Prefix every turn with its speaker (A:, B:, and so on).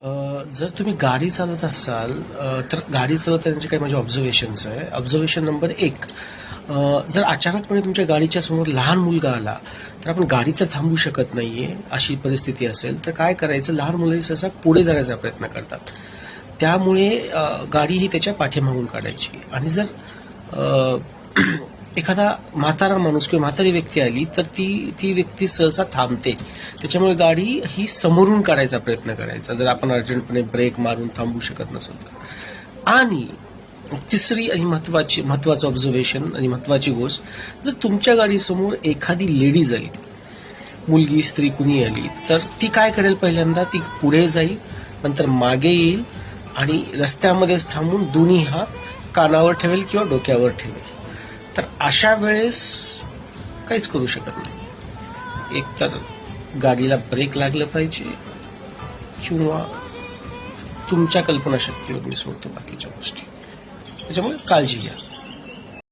A: जर तुम्ही गाडी चालवत असाल तर गाडी चालवतानाचे काही माझे ऑब्झर्वेशन्स आहे. ऑब्झर्वेशन नंबर 1, जर अचानकपणे तुमच्या गाडीच्या समोर लहान मुलगा आला तर आपण गाडी तर थांबवू शकत नाहीये. अशी परिस्थिती असेल तर काय करायचं, लहान मुलंही सहसा पुढे जाण्याचा प्रयत्न करतात. त्यामुळे गाडी ही त्याच्या पाठीमागून काढायची. आणि जर एखादा म्हातारा माणूस किंवा म्हातारी व्यक्ती आली तर ती व्यक्ती सहसा थांबते. त्याच्यामुळे गाडी ही समोरून काढायचा प्रयत्न करायचा, जर आपण अर्जंटपणे ब्रेक मारून थांबू शकत नसेल तर. आणि तिसरी आणि महत्वाचं ऑब्झर्वेशन आणि महत्वाची गोष्ट, जर तुमच्या गाडीसमोर एखादी लेडीज आली, मुलगी, स्त्री कुणी आली, तर ती काय करेल, पहिल्यांदा ती पुढे जाईल, नंतर मागे येईल आणि रस्त्यामध्येच थांबून दोन्ही हात कानावर ठेवेल किंवा डोक्यावर ठेवेल. तर अशा वेळेस काहीच करू शकत नाही. एक तर गाडीला ब्रेक लागलं पाहिजे किंवा तुमच्या कल्पनाशक्तीवर मी सोडतो बाकीच्या गोष्टी. त्याच्यामुळे काळजी घ्या.